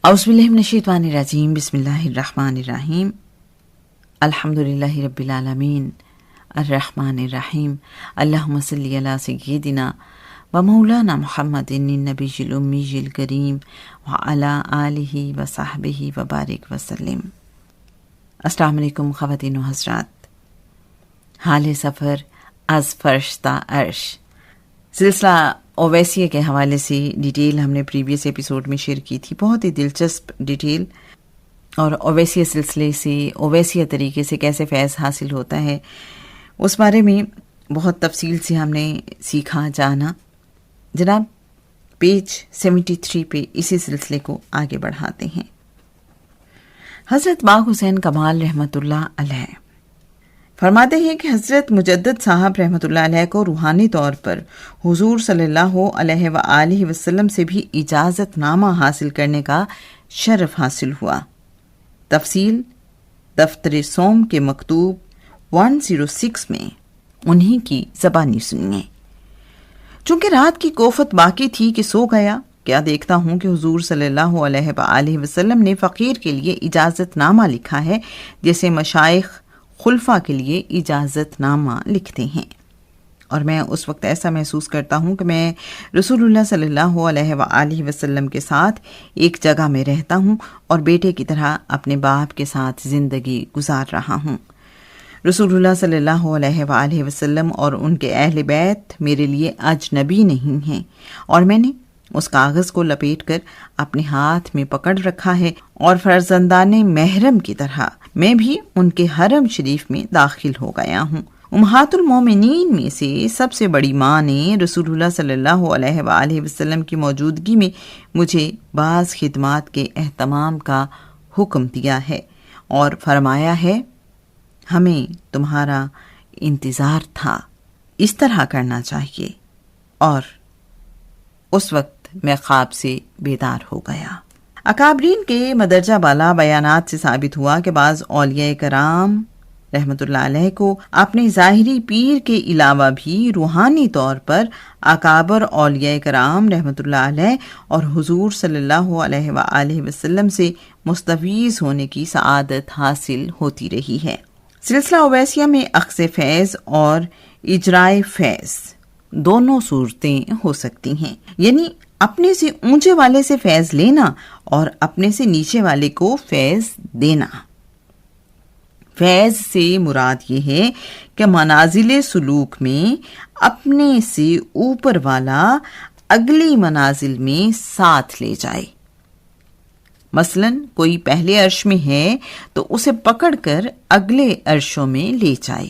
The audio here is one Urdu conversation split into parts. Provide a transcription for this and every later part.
اعوذ باللہ من الشیطان الرجیم، بسم اللہ الرحمن الرحیم، الحمدللہ رب العالمین الرحمن الرحیم، اللہم صلی علی سیدنا و مولانا محمد النبی الامی الکریم وعلی آلہ و صحبہ وبارک وسلم۔ السلام علیکم خواتین و حضرات، حال سفر از فرش تا عرش سلسلہ اویسیہ کے حوالے سے ڈیٹیل ہم نے پریویس ایپیسوڈ میں شیئر کی تھی، بہت ہی دلچسپ ڈیٹیل، اور اویسیہ سلسلے سے اویسیہ طریقے سے کیسے فیض حاصل ہوتا ہے اس بارے میں بہت تفصیل سے ہم نے سیکھا جانا۔ جناب پیج 73 پہ اسی سلسلے کو آگے بڑھاتے ہیں۔ حضرت باغ حسین کمال رحمۃ اللہ علیہ فرماتے ہیں کہ حضرت مجدد صاحب رحمۃ اللہ علیہ کو روحانی طور پر حضور صلی اللہ علیہ وآلہ وسلم سے بھی اجازت نامہ حاصل کرنے کا شرف حاصل ہوا۔ تفصیل دفتر سوم کے مکتوب 106 میں انہی کی زبانی سنیے۔ چونکہ رات کی کوفت باقی تھی کہ سو گیا، کیا دیکھتا ہوں کہ حضور صلی اللہ علیہ وآلہ وسلم نے فقیر کے لیے اجازت نامہ لکھا ہے، جیسے مشائخ خلفاء کے لیے اجازت نامہ لکھتے ہیں، اور میں اس وقت ایسا محسوس کرتا ہوں کہ میں رسول اللہ صلی اللہ علیہ وآلہ وسلم کے ساتھ ایک جگہ میں رہتا ہوں اور بیٹے کی طرح اپنے باپ کے ساتھ زندگی گزار رہا ہوں۔ رسول اللہ صلی اللہ علیہ وآلہ وسلم اور ان کے اہل بیت میرے لیے اجنبی نہیں ہیں، اور میں نے اس کاغذ کو لپیٹ کر اپنے ہاتھ میں پکڑ رکھا ہے، اور فرزندان محرم کی طرح میں بھی ان کے حرم شریف میں داخل ہو گیا ہوں۔ امہات المومنین میں سے سب سے بڑی ماں نے رسول اللہ صلی اللہ علیہ وآلہ وسلم کی موجودگی میں مجھے بعض خدمات کے اہتمام کا حکم دیا ہے اور فرمایا ہے، ہمیں تمہارا انتظار تھا، اس طرح کرنا چاہیے، اور اس وقت میں خواب سے بیدار ہو گیا۔ اکابرین کے مدرجہ بالا بیانات سے ثابت ہوا کہ بعض اولیاء کرام رحمۃ اللہ علیہ کو اپنے ظاہری پیر کے علاوہ بھی روحانی طور پر اکابر اولیاء کرام رحمۃ اللہ علیہ اور حضور صلی اللہ علیہ وآلہ وسلم سے مستفیض ہونے کی سعادت حاصل ہوتی رہی ہے۔ سلسلہ اویسیہ میں اخذ فیض اور اجرائے فیض دونوں صورتیں ہو سکتی ہیں، یعنی اپنے سے اونچے والے سے فیض لینا اور اپنے سے نیچے والے کو فیض دینا۔ فیض سے مراد یہ ہے کہ منازل سلوک میں اپنے سے اوپر والا اگلی منازل میں ساتھ لے جائے۔ مثلا کوئی پہلے عرش میں ہے تو اسے پکڑ کر اگلے عرشوں میں لے جائے،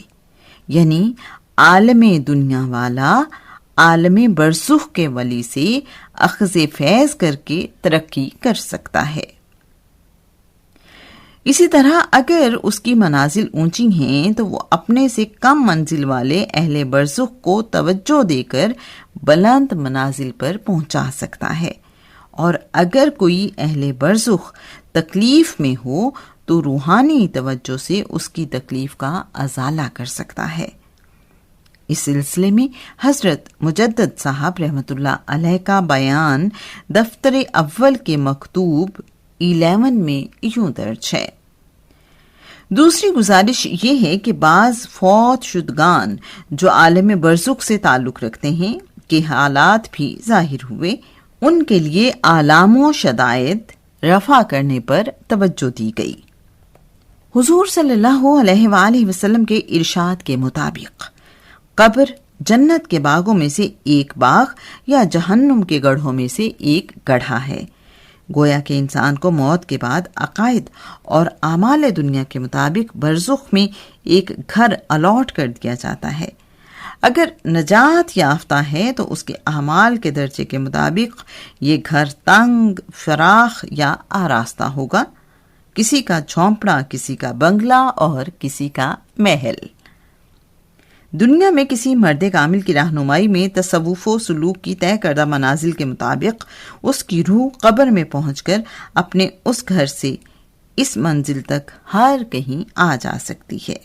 یعنی عالم دنیا والا عالم برزخ کے ولی سے اخذ فیض کر کے ترقی کر سکتا ہے۔ اسی طرح اگر اس کی منازل اونچی ہیں تو وہ اپنے سے کم منزل والے اہل برزخ کو توجہ دے کر بلند منازل پر پہنچا سکتا ہے، اور اگر کوئی اہل برزخ تکلیف میں ہو تو روحانی توجہ سے اس کی تکلیف کا ازالہ کر سکتا ہے۔ اس سلسلے میں حضرت مجدد صاحب رحمۃ اللہ علیہ کا بیان دفتر اول کے مکتوب 11 میں یوں درج ہے۔ دوسری گزارش یہ ہے کہ بعض فوت شدگان جو عالم برزخ سے تعلق رکھتے ہیں کہ حالات بھی ظاہر ہوئے، ان کے لیے آلام و شدائد رفع کرنے پر توجہ دی گئی۔ حضور صلی اللہ علیہ وآلہ وسلم کے ارشاد کے مطابق قبر جنت کے باغوں میں سے ایک باغ یا جہنم کے گڑھوں میں سے ایک گڑھا ہے۔ گویا کہ انسان کو موت کے بعد عقائد اور اعمال دنیا کے مطابق برزخ میں ایک گھر الاٹ کر دیا جاتا ہے۔ اگر نجات یافتہ ہے تو اس کے اعمال کے درجے کے مطابق یہ گھر تنگ، فراخ یا آراستہ ہوگا، کسی کا جھونپڑا، کسی کا بنگلہ اور کسی کا محل۔ دنیا میں کسی مرد کامل کی رہنمائی میں تصوف و سلوک کی طے کردہ منازل کے مطابق اس کی روح قبر میں پہنچ کر اپنے اس گھر سے اس منزل تک ہر کہیں آ جا سکتی ہے۔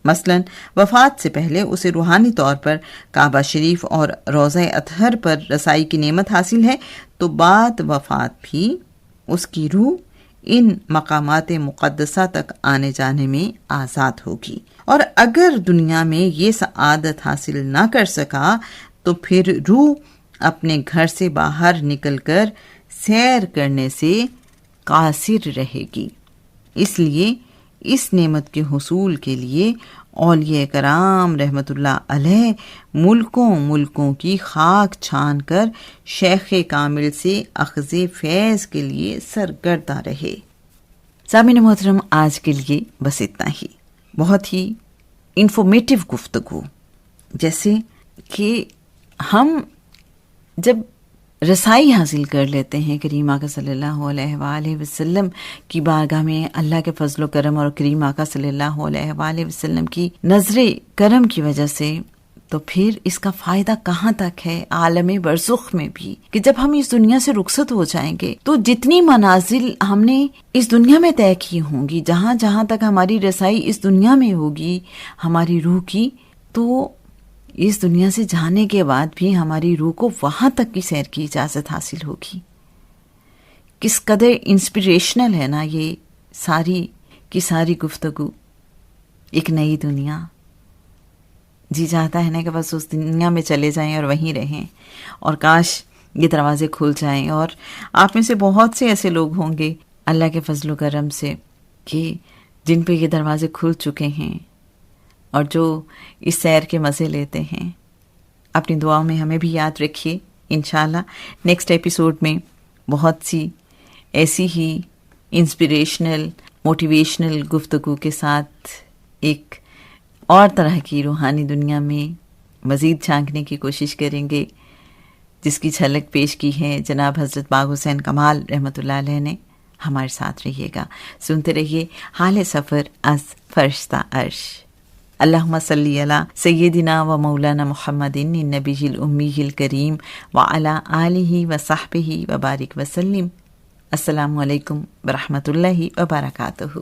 مثلا وفات سے پہلے اسے روحانی طور پر کعبہ شریف اور روضہ اطہر پر رسائی کی نعمت حاصل ہے، تو بعد وفات بھی اس کی روح ان مقامات مقدسہ تک آنے جانے میں آزاد ہوگی، اور اگر دنیا میں یہ سعادت حاصل نہ کر سکا تو پھر روح اپنے گھر سے باہر نکل کر سیر کرنے سے قاصر رہے گی۔ اس لیے اس نعمت کے حصول کے لیے اولیاء کرام رحمت اللہ علیہ ملکوں کی خاک چھان کر شیخ کامل سے اخذ فیض کے لیے سرگردہ رہے۔ سامعین محترم، آج کے لیے بس اتنا ہی۔ بہت ہی انفارمیٹیو گفتگو، جیسے کہ ہم جب رسائی حاصل کر لیتے ہیں کریم آقا صلی اللہ علیہ وآلہ وسلم کی بارگاہ میں، اللہ کے فضل و کرم اور کریم آقا صلی اللہ علیہ وآلہ وسلم کی نظر کرم کی وجہ سے، تو پھر اس کا فائدہ کہاں تک ہے عالم برزخ میں بھی، کہ جب ہم اس دنیا سے رخصت ہو جائیں گے تو جتنی منازل ہم نے اس دنیا میں طے کی ہوں گی، جہاں جہاں تک ہماری رسائی اس دنیا میں ہوگی ہماری روح کی، تو اس دنیا سے جانے کے بعد بھی ہماری روح کو وہاں تک کی سیر کی اجازت حاصل ہوگی۔ کس قدر انسپریشنل ہے نا یہ ساری کی ساری گفتگو۔ ایک نئی دنیا، جی چاہتا ہے نا کہ بس اس دنیا میں چلے جائیں اور وہیں رہیں، اور کاش یہ دروازے کھل جائیں۔ اور آپ میں سے بہت سے ایسے لوگ ہوں گے اللہ کے فضل و کرم سے کہ جن پہ یہ دروازے کھل چکے ہیں اور جو اس سیر کے مزے لیتے ہیں۔ اپنی دعاؤں میں ہمیں بھی یاد رکھیے۔ انشاءاللہ نیکسٹ ایپیسوڈ میں بہت سی ایسی ہی انسپریشنل موٹیویشنل گفتگو کے ساتھ ایک اور طرح کی روحانی دنیا میں مزید جھانکنے کی کوشش کریں گے، جس کی جھلک پیش کی ہے جناب حضرت باغ حسین کمال رحمۃ اللہ علیہ نے۔ ہمارے ساتھ رہیے گا، سنتے رہیے حال سفر از فرشتہ عرش۔ اللہم صلی علی سیدنا و مولانا محمد النبی الامی الکریم وعلی آلہ و صحبہ وبارک وسلم۔ السلام علیکم ورحمۃ اللہ وبرکاتہ۔